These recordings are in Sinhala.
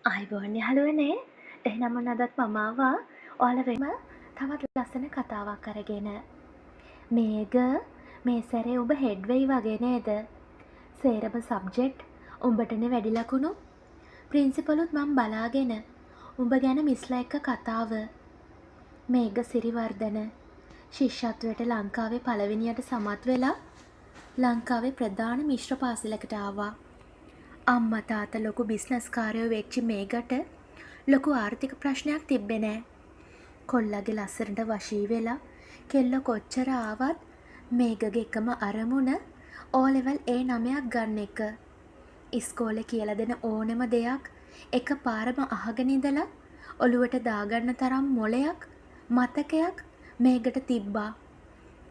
ආයිබෝන් යහළුවනේ. එහෙනම් ඔන්න අදත් මම ආවා ඔයාලා වෙම තවත් ලස්සන කතාවක් අරගෙන. මේක මේ සැරේ ඔබ හෙඩ් වෙයි වගේ නේද? සේරම සබ්ජෙක්ට් උඹටනේ වැඩි ලකුණු. ප්‍රින්සිපලුත් මම බලාගෙන උඹ ගැන මිස්ලා එක්ක කතාව. මේක සිරිවර්ධන ශිෂ්‍යත්වයට ලංකාවේ පළවෙනියට සමත් වෙලා ලංකාවේ ප්‍රධාන මිශ්‍ර පාසලකට ආවා. අම්මා තාත්තා ලොකු බිස්නස් කාරයෝ වෙච්චි මේකට ලොකු ආර්ථික ප්‍රශ්නයක් තිබ්බේ නෑ. කොල්ලගේ ලස්සනට වශී වෙලා කෙල්ල කොච්චර ආවත් මේගගේ එකම අරමුණ ඕ ලෙවල් A9ක් ගන්න එක. ඉස්කෝලේ කියලා දෙන ඕනෙම දෙයක් එක පාරම අහගෙන ඉඳලා ඔළුවට දාගන්න තරම් මොලයක් මතකයක් මේකට තිබ්බා.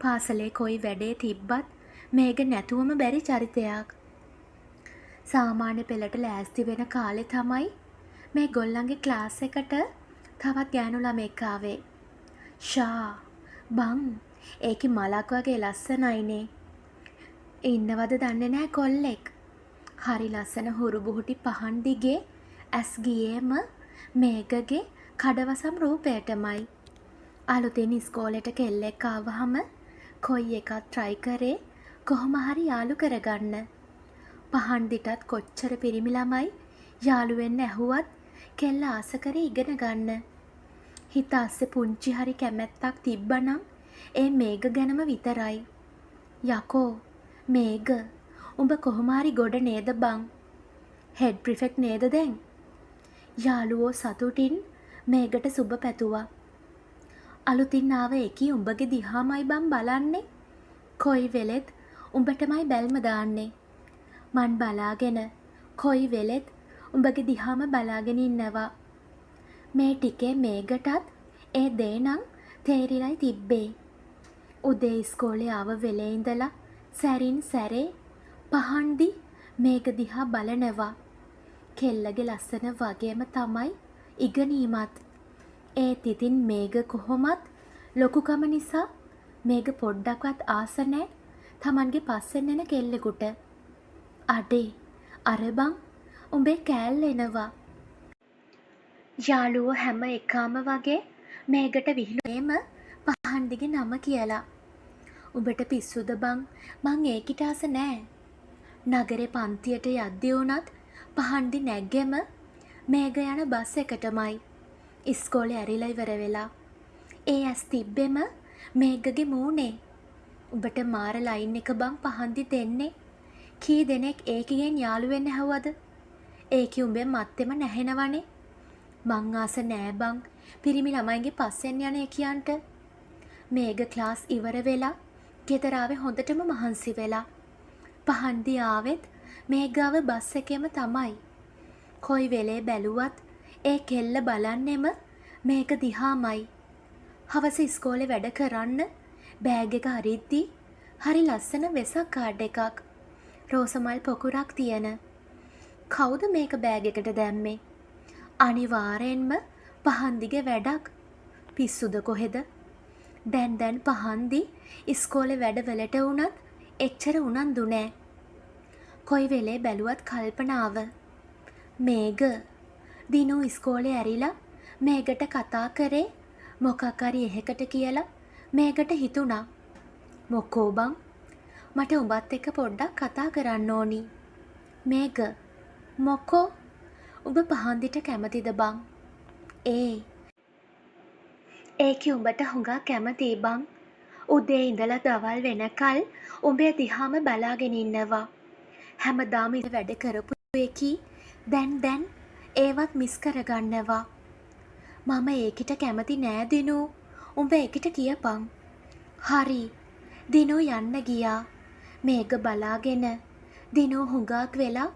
පාසලේ කොයි වැඩේ තිබ්බත් මේක නැතුවම බැරි චරිතයක්. සාමාන්‍ය පෙළට ලෑස්ති වෙන කාලේ තමයි මේ ගොල්ලන්ගේ ක්ලාස් එකට තවත් ගෑනු ළමෙක් ආවේ. ෂා බං ඒකි මලක් වගේ ලස්සනයිනේ. ඉන්නවද දන්නේ නැහැ කොල්ලෙක්. හරි ලස්සන හුරු බුහුටි පහන් දිගේ ඇස් ගියේම මේකගේ කඩවසම් රූපයටමයි. අලුතෙන් ඉස්කෝලේට කෙල්ලෙක් ආවහම කොයි එකක් try කරේ කොහොම හරි යාළු කරගන්න. පහන් දිටත් කොච්චර පිරිමි ළමයි යාළු වෙන්න ඇහුවත් කෙල්ල ආස කරේ ඉගෙන ගන්න. හිත අස්සේ පුංචි හරි කැමැත්තක් තිබ්බනම් ඒ මේග ගැනම විතරයි. යකෝ මේග උඹ කොහොම හරි ගොඩ නේද බං? හෙඩ් ප්‍රිෆෙක්ට් නේද දැන්? යාළුවෝ සතුටින් මේකට සුබ පැතුවා. අලුතින් ආව එකී උඹගේ දිහාමයි බං බලන්නේ. කොයි වෙලෙත් උඹටමයි බැල්ම දාන්නේ. මන් බලාගෙන කොයි වෙලෙත් උඹගේ දිහාම බලාගෙන ඉන්නවා. මේ ටිකේ මේකටත් ඒ දේ නම් තේරිලයි තිබ්බේ. උදේ ඉස්කෝලේ ආව වෙලේ ඉඳලා සැරින් සැරේ පහන්දි මේක දිහා බලනවා. කෙල්ලගේ ලස්සන වගේම තමයි ඉගෙනීමත්. ඒත් ඉතින් මේක කොහොමත් ලොකුකම නිසා මේක පොඩ්ඩක්වත් ආස නැහැ තමන්ගේ පස්සෙන් එන කෙල්ලෙකුට. අඩේ අර බං උඹේ කෑල්ල එනවා. යාළුවෝ හැම එකාම වගේ මේකට විහිළුවේම පහන්දිගේ නම කියලා. උඹට පිස්සුද බං? මං ඒකිට ආස නෑ. නගරේ පන්තියට යද්දී වුණත් පහන්දි නැග්ගෙම මේක යන බස් එකටමයි. ඉස්කෝලේ ඇරිලා ඉවර වෙලා ඒ ඇස් තිබ්බෙම මේකගේ මූණේ. උඹට මාර ලයින් එක බං පහන්දි දෙන්නේ. කී දෙනෙක් ඒකගෙන් යාළු වෙන්න හැවුවද? ඒකි උඹේ මත්තෙම නැහෙනවනේ. මං ආස නෑ බං පිරිමි ළමයින්ගේ පස්සෙන් යන එකියන්ට. මේක ක්ලාස් ඉවර වෙලා ගෙදර ආවේ හොඳටම මහන්සි වෙලා. පහන්දි ආවෙත් මේ ගාව බස් එකේම තමයි. කොයි වෙලේ බැලුවත් ඒ කෙල්ල බලන්නෙම මේක දිහාමයි. හවස ඉස්කෝලේ වැඩ කරන්න බෑග් එක අරිද්දී හරි ලස්සන වෙසක් කාඩ් එකක් රෝසමල් පොකුරක් තියෙන. කවුද මේක බෑග් එකට දැම්මේ? අනිවාර්යෙන්ම පහන්දිගේ වැඩක්. පිස්සුද කොහෙද? දැන් පහන්දි ඉස්කෝලේ වැඩවලට වුණත් එච්චර උනන්දු නෑ. කොයි වෙලේ බැලුවත් කල්පනාව. මේක දිනු ඉස්කෝලේ ඇරිලා මේකට කතා කරේ මොකක් හරි එහෙකට කියලා මේකට හිතුණා. මොකෝ බං මට උඹත් එක්ක පොඩ්ඩක් කතා කරන්න ඕනි. මේක මොකෝ උඹ පහන්දිට කැමතිද බං? ඒකි උඹට හුඟා කැමතියි බං. උදේ ඉඳලා දවල් වෙනකල් උඹේ දිහාම බලාගෙන ඉන්නවා. හැමදාම වැඩ කරපු එකි දැන් ඒවත් මිස් කරගන්නවා. මම ඒකිට කැමති නෑ දිනු. උඹ ඒකිට කියපන්. හරි. දිනු යන්න ගියා. මේක බලාගෙන දිනු හුඟක් වෙලා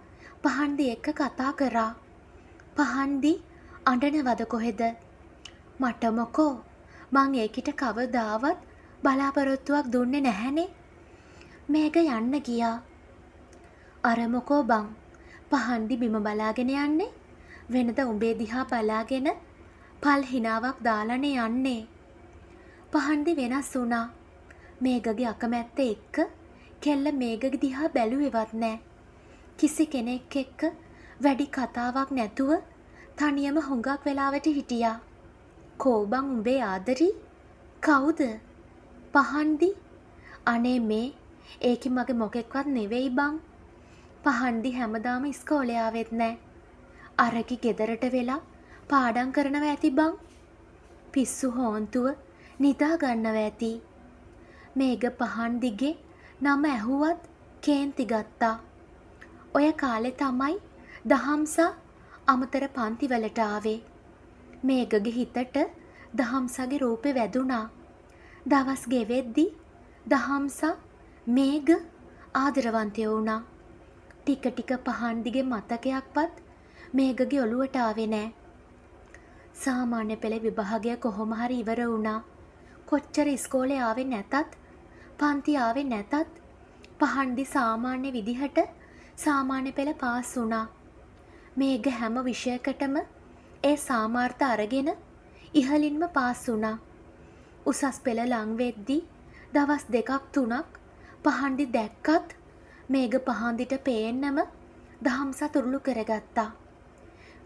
පහන්දි එක්ක කතා කරා. පහන්දි අඬනවද කොහෙද? මට මොකෝ මං ඒකිට කවදාවත් බලාපොරොත්තුවක් දුන්නේ නැහැනේ. මේක යන්න ගියා. අර මොකෝ බං පහන්දි බිම බලාගෙන යන්නේ? වෙනද උඹේ දිහා බලාගෙන පල් හිනාවක් දාලානේ යන්නේ. පහන්දි වෙනස් වුණා. මේගගේ අකමැත්ත එක්ක කෙල්ල මේගගේ දිහා බැලුවෙවත් නෑ. කිසි කෙනෙක් එක්ක වැඩි කතාවක් නැතුව තනියම හුඟක් වෙලාවට හිටියා. කෝබං උඹේ ආදරී? කවුද? පහන්දි? අනේ මේ ඒකි මගේ මොකෙක්වත් නෙවෙයි බං. පහන්දි හැමදාම ඉස්කෝලේ ආවෙත් නෑ. අරකි ගෙදරට වෙලා පාඩම් කරනවා ඇති බං. පිස්සු හෝන්තුව නිදා ගන්නවා ඇති. මේක පහන්දිගේ නම ඇහුවත් කේන්ති ගත්තා. ඔය කාලේ තමයි දහම්සා අමතර පන්තිවලට ආවේ. මේගගේ හිතට දහම්සගේ රූපේ වැදුනා. දවස් ගෙවෙද්දි දහම්සා මේග ආදරවන්තය වුණා. ටික ටික පහන්දිගේ මතකයක්වත් මේගගේ ඔළුවට ආවේ නෑ. සාමාන්‍ය පෙළ විභාගය කොහොම හරි ඉවර වුණා. කොච්චර ඉස්කෝලේ ආවේ නැතත් පන්ති ආවේ නැතත් පහන්දි සාමාන්‍ය විදිහට සාමාන්‍ය පෙළ පාස් වුණා. මේග හැම විෂයකටම ඒ සාමාර්ථ අරගෙන ඉහළින්ම පාස් වුණා. උසස් පෙළ ලං වෙද්දී දවස් 2-3ක් පහන්දි දැක්කත් මේග පහන්දිට පේන්නම දහම්සා තුරුළු කරගත්තා.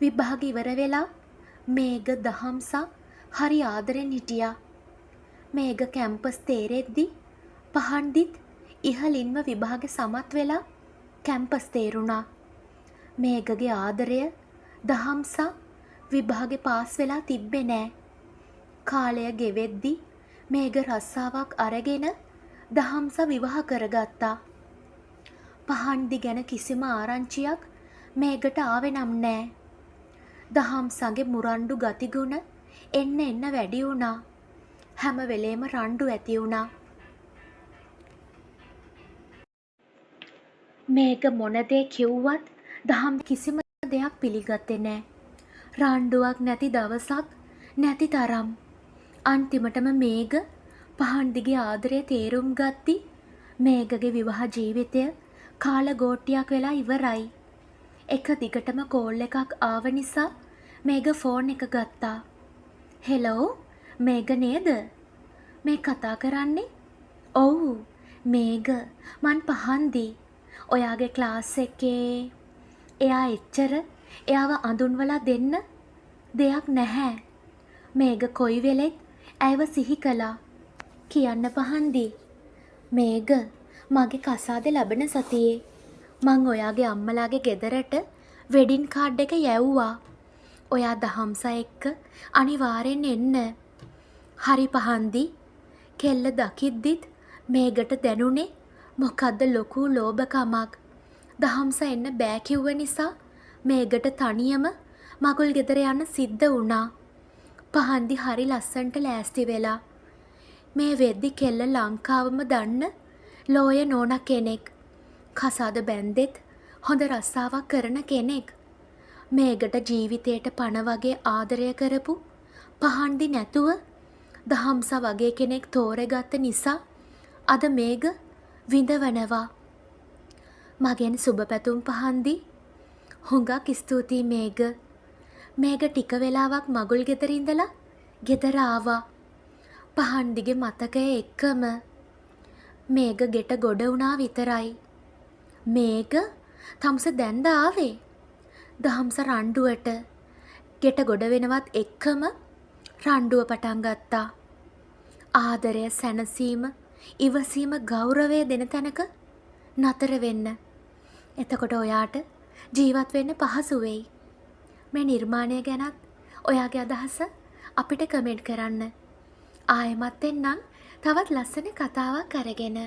විභාග ඉවර වෙලා මේග දහම්සා හරි ආදරෙන් හිටියා. මේග කැම්පස් තේරෙද්දි පහන්දිත් ඉහළින්ම විභාගෙ සමත් වෙලා කැම්පස් තේරුණා. මේගගේ ආදරය දහම්සා විභාගෙ පාස් වෙලා තිබ්බේ නෑ. කාලය ගෙවෙද්දි මේග රස්සාවක් අරගෙන දහම්සා විවාහ කරගත්තා. පහන්දි ගැන කිසිම ආරංචියක් මේගට ආවේ නම් නෑ. දහම්සගේ මුරණ්ඩු ගතිගුණ එන්න වැඩි වුණා. හැම වෙලේම රණ්ඩු ඇති වුණා. මේක මොන දේ කිව්වත් දහම් කිසිම දෙයක් පිළිගත්තේ නෑ. රණ්ඩුවක් නැති දවසක් නැති තරම්. අන්තිමටම මේග පහන්දිගේ ආදරය තේරුම් ගත්ති. මේගගේ විවාහ ජීවිතය කාලගෝට්ටියක් වෙලා ඉවරයි. එක දිගටම කෝල් එකක් ආව නිසා මේග ෆෝන් එක ගත්තා. හෙලෝ මේග නේද? මේ කතා කරන්නේ? ඔව් මේග මං පහන්දි. ඔයාගේ ක්ලාස් එකේ එයා එච්චර එයාව අඳුන්වලා දෙන්න දෙයක් නැහැ. මේග කොයි වෙලෙත් ඇයව සිහි කළා. කියන්න පහන්දි. මේග මගේ කසාද ලබන සතියේ මං ඔයාගේ අම්මලාගේ ගෙදරට වෙඩින් කාඩ් එක යැව්වා. ඔයා දහම්සා එක්ක අනිවාර්යෙන් එන්න. හරි පහන්දි. කෙල්ල දකිද්දිත් මේගට දැනුනේ මොකද්ද ලොකු ලෝභකමක්. දහම්සා එන්න බෑ කිව්ව නිසා මේගට තනියම මගුල් ගෙදර යන්න සිද්ධ වුණා. පහන්දි හරි ලස්සන්ට ලෑස්ති වෙලා. මේ වෙද්දි කෙල්ල ලංකාවම දන්න ලෝය නෝනා කෙනෙක්. කසාද බැන්දෙත් හොඳ රස්සාවක් කරන කෙනෙක්. මේගට ජීවිතයට පණ වගේ ආදරය කරපු පහන්දි නැතුව දහම්සා වගේ කෙනෙක් තෝරගත්ත නිසා අද මේග විඳවනවා. මගෙන් සුබ පැතුම් පහන්දි. හුඟක් ස්තුතියි මේග. මේග ටික වෙලාවක් මගුල් ගෙදර ඉඳලා ගෙදර ආවා. පහන්දිගේ මතකය එක්කම. මේග ගෙට ගොඩ වුණා විතරයි. මේග තමුස දැන්ද ආවේ? දහම්ස රණ්ඩුවට ගෙට ගොඩ වෙනවත් එක්කම රණ්ඩුව පටන් ගත්තා. ආදරය සැනසීම ඉවසීම ගෞරවය දෙන තැනක නතර වෙන්න. එතකොට ඔයාට ජීවත් වෙන්න පහසු වෙයි. මේ නිර්මාණය ගැනත් ඔයාගේ අදහස අපිට කමෙන්ට් කරන්න. ආයෙමත් එන්නම් තවත් ලස්සන කතාවක් අරගෙන.